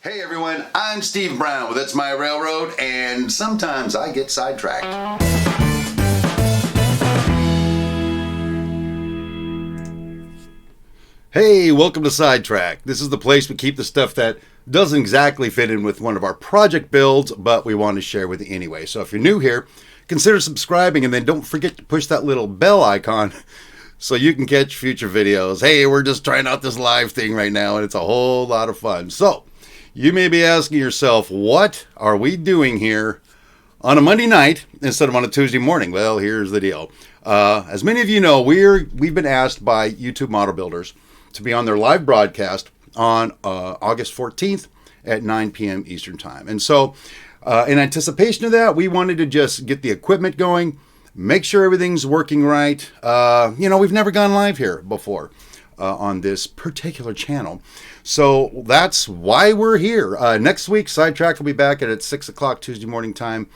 Hey everyone, I'm Steve Brown with It's My Railroad, and sometimes I get sidetracked. Hey, welcome to Sidetracked. This is the place we keep the stuff that doesn't exactly fit in with one of our project builds, but we want to share with you anyway. So if you're new here, consider subscribing, and then don't forget to push that little bell icon so you can catch future videos. Hey, we're just trying out this live thing right now, and it's a whole lot of fun. So you may be asking yourself, what are we doing here on a Monday night instead of on a Tuesday morning? Well, here's the deal. As many of you know, we've been asked by YouTube model builders to be on their live broadcast on August 14th at 9 p.m. Eastern Time. And so in anticipation of that, we wanted to just get the equipment going, make sure everything's working right. We've never gone live here before on this particular channel. So that's why we're here. Next week, Sidetracked will be back at 6 o'clock Tuesday morning time,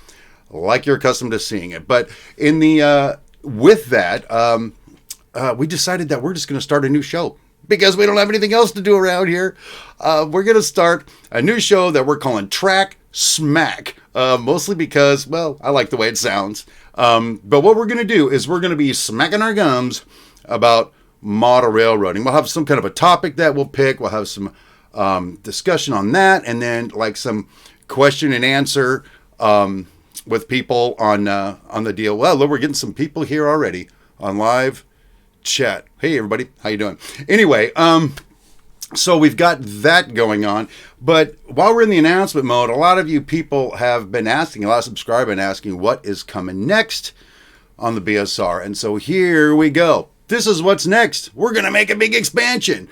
like you're accustomed to seeing it. But in the with that, we decided that we're just going to start a new show because we don't have anything else to do around here. We're going to start a new show that we're calling Track Smack, mostly because, well, I like the way it sounds. But what we're going to do is we're going to be smacking our gums about model railroading. We'll have some kind of a topic that we'll pick. We'll have some discussion on that, and then like some question and answer with people on the deal. Well, look, we're getting some people here already on live chat. Hey, everybody, how you doing? Anyway, so we've got that going on. But while we're in the announcement mode, a lot of you people have been asking, a lot of subscribers have been asking, what is coming next on the BSR? And so here we go. This is what's next. We're going to make a big expansion.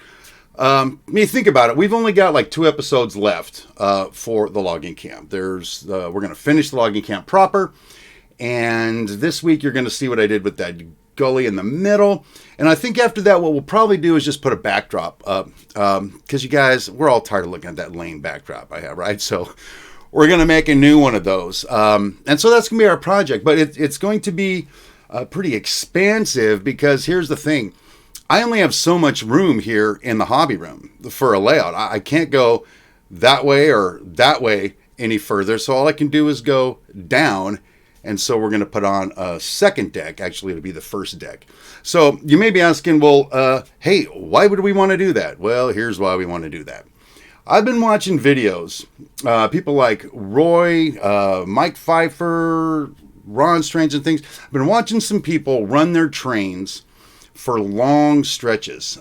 Think about it. We've only got like 2 episodes left for the logging camp. We're going to finish the logging camp proper. And this week you're going to see what I did with that gully in the middle. And I think after that, what we'll probably do is just put a backdrop up. Because you guys, we're all tired of looking at that lame backdrop I have, right? So we're going to make a new one of those. And so that's going to be our project. But it's going to be pretty expansive because here's the thing. I only have so much room here in the hobby room for a layout. I can't go that way or that way any further. So all I can do is go down. And so we're going to put on a second deck. Actually, it'll be the first deck. So you may be asking, well, hey, why would we want to do that? Well, here's why we want to do that. I've been watching videos. People like Roy, Mike Pfeiffer, Ron's trains and things. I've been watching some people run their trains for long stretches,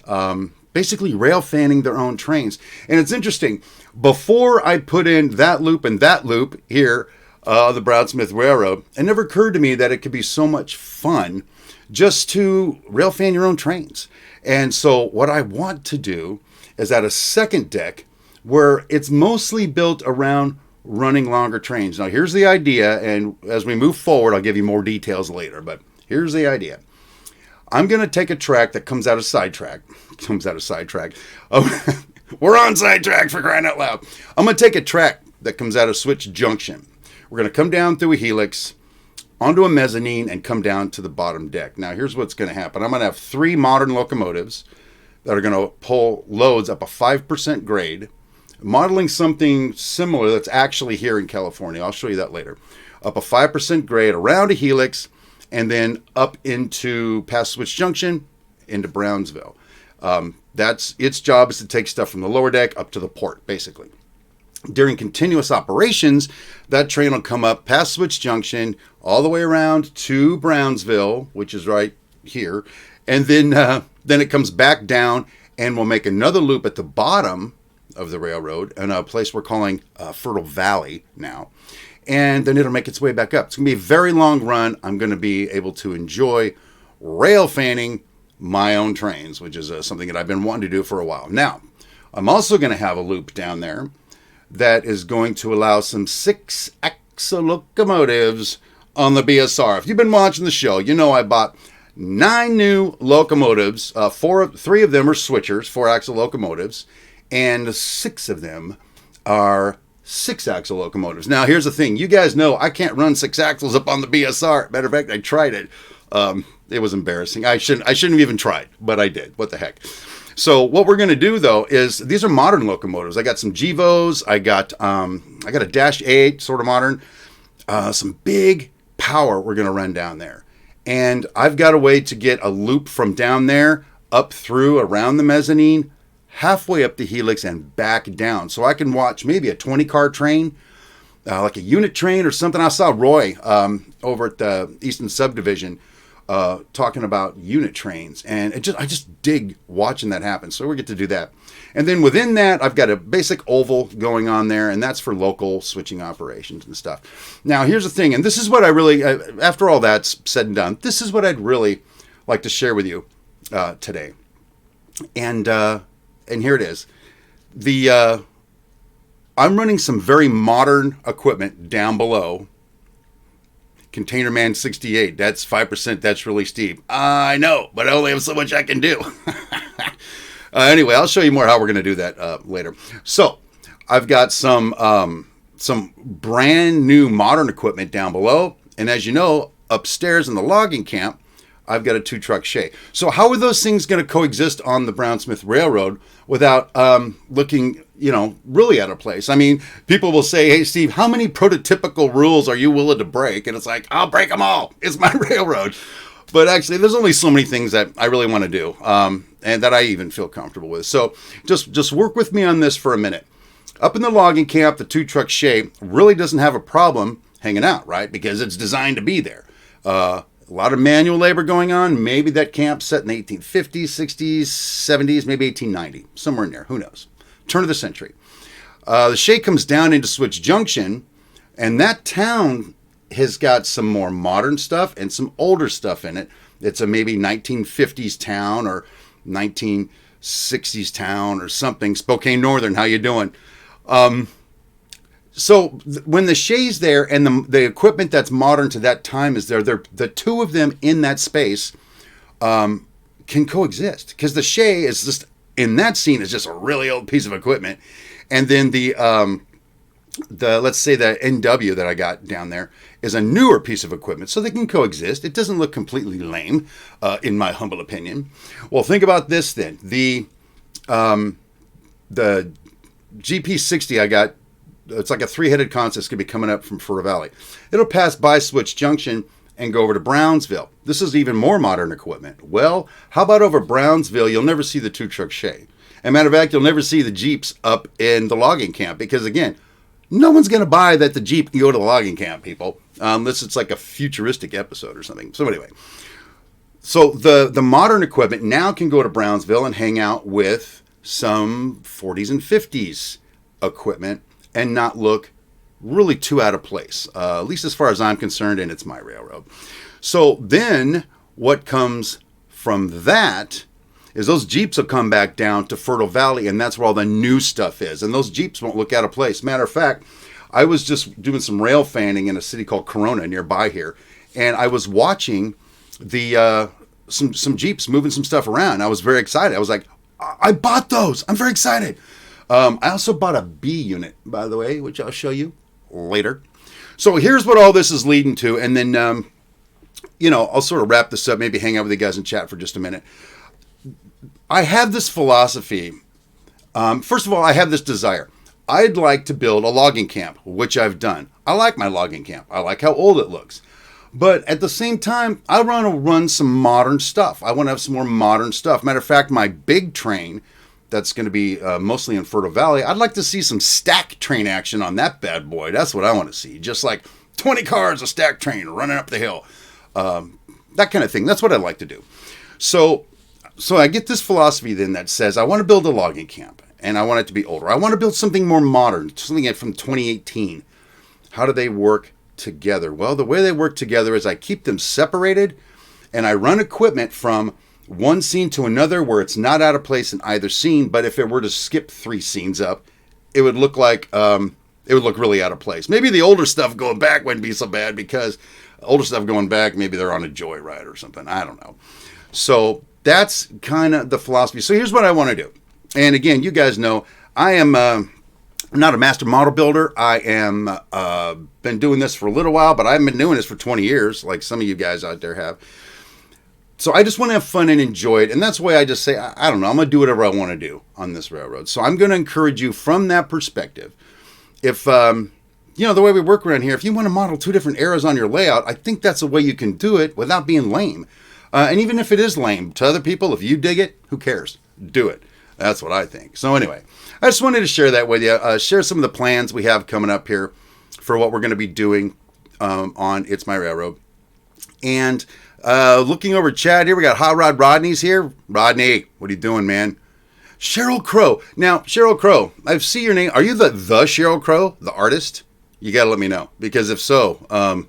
basically rail fanning their own trains. And it's interesting. Before I put in that loop and that loop here, the Brown-Smith Railroad, it never occurred to me that it could be so much fun just to rail fan your own trains. And so what I want to do is add a second deck where it's mostly built around running longer trains. Now, here's the idea, and as we move forward, I'll give you more details later, but here's the idea. I'm going to take a track that comes out of Sidetrack. Oh, we're on Sidetrack, for crying out loud. I'm going to take a track that comes out of Switch Junction. We're going to come down through a helix, onto a mezzanine, and come down to the bottom deck. Now, here's what's going to happen. I'm going to have 3 modern locomotives that are going to pull loads up a 5% grade, modeling something similar that's actually here in California. I'll show you that later. Up a 5% grade around a helix and then up into past Switch Junction into Brownsville. That's its job, is to take stuff from the lower deck up to the port, basically. During continuous operations, that train will come up past Switch Junction all the way around to Brownsville, which is right here. And then it comes back down and we'll make another loop at the bottom of the railroad in a place we're calling Fertile Valley now. And then it'll make its way back up. It's going to be a very long run. I'm going to be able to enjoy rail fanning my own trains, which is something that I've been wanting to do for a while. Now, I'm also going to have a loop down there that is going to allow some 6-axle locomotives on the BSR. If you've been watching the show, you know I bought 9 new locomotives. 3 of them are switchers, 4-axle locomotives, and 6 of them are 6-axle locomotives. Now, here's the thing. You guys know I can't run 6 axles up on the BSR. Matter of fact, I tried it. It was embarrassing. I shouldn't have even tried, but I did. What the heck? So what we're going to do though is these are modern locomotives. I got some Gevos. I got a Dash 8, sort of modern. Some big power we're going to run down there. And I've got a way to get a loop from down there up through around the mezzanine, halfway up the helix and back down. So I can watch maybe a 20-car train, like a unit train or something. I saw Roy over at the Eastern Subdivision talking about unit trains. And I just dig watching that happen. So we get to do that. And then within that, I've got a basic oval going on there, and that's for local switching operations and stuff. Now, here's the thing, and this is what I really, after all that's said and done, this is what I'd really like to share with you today. And here it is. I'm running some very modern equipment down below. Container Man 68, that's 5%, that's really steep. I know, but I only have so much I can do. Anyway, I'll show you more how we're going to do that later. So, I've got some brand new modern equipment down below. And as you know, upstairs in the logging camp, I've got a 2-truck shay. So how are those things going to coexist on the Brownsmith Railroad without looking, really out of place? I mean, people will say, hey, Steve, how many prototypical rules are you willing to break? And it's like, I'll break them all. It's my railroad. But actually, there's only so many things that I really want to do and that I even feel comfortable with. So just work with me on this for a minute. Up in the logging camp, the 2-truck shay really doesn't have a problem hanging out, right? Because it's designed to be there. A lot of manual labor going on. Maybe that camp's set in the 1850s, 60s, 70s, maybe 1890. Somewhere in there. Who knows? Turn of the century. The shay comes down into Switch Junction, and that town has got some more modern stuff and some older stuff in it. It's a maybe 1950s town or 1960s town or something. Spokane Northern, how you doing? When the shay's there and the equipment that's modern to that time is there, the two of them in that space can coexist. Because the shay is just, in that scene, is just a really old piece of equipment. And then let's say the NW that I got down there is a newer piece of equipment, so they can coexist. It doesn't look completely lame, in my humble opinion. Well, think about this then. The GP60 I got, it's like a 3-headed consist, going to be coming up from Fur Valley. It'll pass by Switch Junction and go over to Brownsville. This is even more modern equipment. Well, how about over Brownsville? You'll never see the 2-truck shay. As a matter of fact, you'll never see the Jeeps up in the logging camp because, again, no one's going to buy that the Jeep can go to the logging camp, people, unless it's like a futuristic episode or something. So anyway, so the modern equipment now can go to Brownsville and hang out with some 40s and 50s equipment and not look really too out of place, at least as far as I'm concerned, and it's my railroad. So then what comes from that is those Jeeps will come back down to Fertile Valley, and that's where all the new stuff is. And those Jeeps won't look out of place. Matter of fact, I was just doing some rail fanning in a city called Corona nearby here, and I was watching some Jeeps moving some stuff around. I was very excited. I was like, I bought those. I'm very excited. I also bought a B unit, by the way, which I'll show you later. So here's what all this is leading to, and then, I'll sort of wrap this up, maybe hang out with you guys and chat for just a minute. I have this philosophy. First of all, I have this desire. I'd like to build a logging camp, which I've done. I like my logging camp. I like how old it looks. But at the same time, I want to run some modern stuff. I want to have some more modern stuff. Matter of fact, my big train that's going to be mostly in Fertile Valley, I'd like to see some stack train action on that bad boy. That's what I want to see. Just like 20 cars, a stack train running up the hill. That kind of thing. That's what I'd like to do. So I get this philosophy then that says I want to build a logging camp and I want it to be older. I want to build something more modern, something from 2018. How do they work together? Well, the way they work together is I keep them separated and I run equipment from one scene to another where it's not out of place in either scene, but if it were to skip 3 scenes up, it would look like it would look really out of place. Maybe the older stuff going back wouldn't be so bad because older stuff going back, maybe they're on a joyride or something. I don't know. So that's kind of the philosophy. So here's what I want to do. And again, you guys know I am not a master model builder. I am been doing this for a little while, but I haven't been doing this for 20 years like some of you guys out there have. So I just want to have fun and enjoy it. And that's why I just say, I don't know, I'm going to do whatever I want to do on this railroad. So I'm going to encourage you from that perspective. If, you know, the way we work around here, if you want to model 2 different eras on your layout, I think that's a way you can do it without being lame. And even if it is lame to other people, if you dig it, who cares? Do it. That's what I think. So anyway, I just wanted to share that with you. Share some of the plans we have coming up here for what we're going to be doing on It's My Railroad. And looking over chat here, we got Hot Rod Rodney's here. Rodney, what are you doing, man? Cheryl Crow. Now, Cheryl Crow, I see your name. Are you the Cheryl Crow, the artist? You got to let me know. Because if so,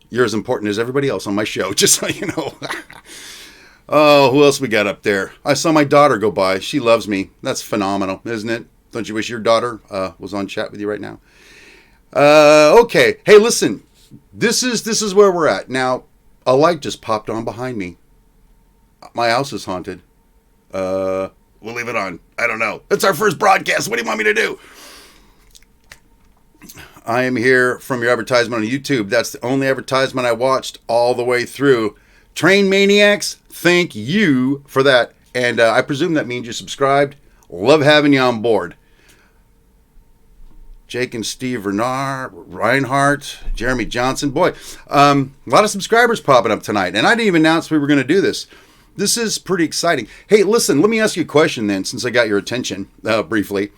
you're as important as everybody else on my show, just so you know. Oh, who else we got up there? I saw my daughter go by. She loves me. That's phenomenal, isn't it? Don't you wish your daughter was on chat with you right now? Okay. Hey, listen. This is where we're at. Now, a light just popped on behind me. My house is haunted. We'll leave it on. I don't know. It's our first broadcast. What do you want me to do? I am here from your advertisement on YouTube. That's the only advertisement I watched all the way through. Train Maniacs, thank you for that. And I presume that means you subscribed. Love having you on board. Jake and Steve Reinhardt, Jeremy Johnson. Boy, a lot of subscribers popping up tonight. And I didn't even announce we were going to do this. This is pretty exciting. Hey, listen, let me ask you a question then, since I got your attention briefly.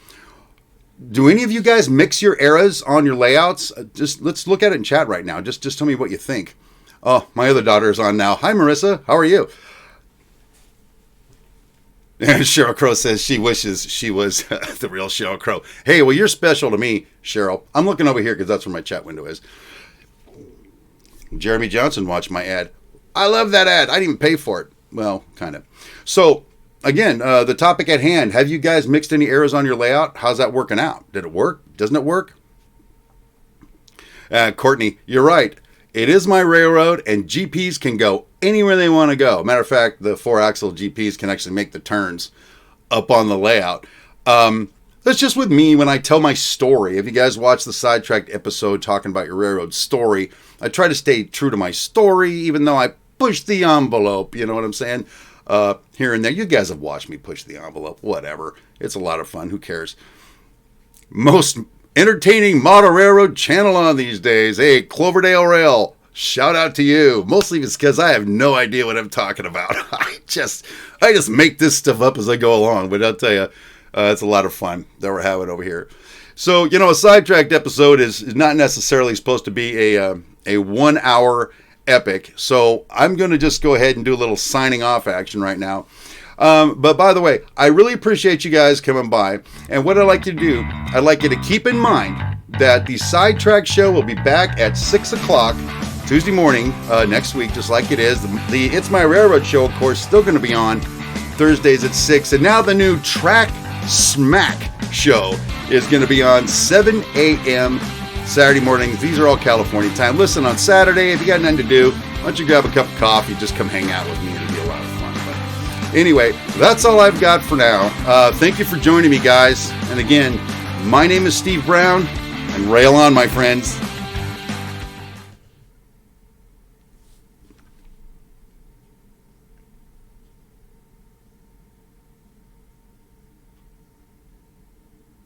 Do any of you guys mix your eras on your layouts? Just let's look at it in chat right now. Just tell me what you think. Oh, my other daughter is on now. Hi, Marissa. How are you? And Cheryl Crow says she wishes she was the real Cheryl Crow. Hey, well, you're special to me, Cheryl. I'm looking over here because that's where my chat window is. Jeremy Johnson watched my ad. I love that ad. I didn't even pay for it. Well, kind of. So, again, the topic at hand. Have you guys mixed any eras on your layout? How's that working out? Did it work? Doesn't it work? Courtney, you're right. It is my railroad, and GPs can go anywhere they want to go. Matter of fact, the 4-axle GPs can actually make the turns up on the layout. That's just with me when I tell my story. If you guys watch the Sidetracked episode talking about your railroad story, I try to stay true to my story, even though I push the envelope. You know what I'm saying? Here and there. You guys have watched me push the envelope. Whatever. It's a lot of fun. Who cares? Most entertaining model railroad channel on these days. Hey, Cloverdale Rail, shout out to you. Mostly it's because I have no idea what I'm talking about. I just make this stuff up as I go along. But I'll tell you, it's a lot of fun that we're having over here. So, you know, a Sidetracked episode is not necessarily supposed to be a 1 hour epic. So I'm going to just go ahead and do a little signing off action right now. But by the way, I really appreciate you guys coming by. And what I'd like you to do, I'd like you to keep in mind that the Sidetrack show will be back at 6 o'clock Tuesday morning next week, just like it is. The It's My Railroad show, of course, still going to be on Thursdays at 6. And now the new Track Smack show is going to be on 7 a.m. Saturday mornings. These are all California time. Listen, on Saturday, if you got nothing to do, why don't you grab a cup of coffee, just come hang out with me. It'll be a lot of fun. But anyway, that's all I've got for now. Thank you for joining me, guys. And again, my name is Steve Brown, and rail on, my friends.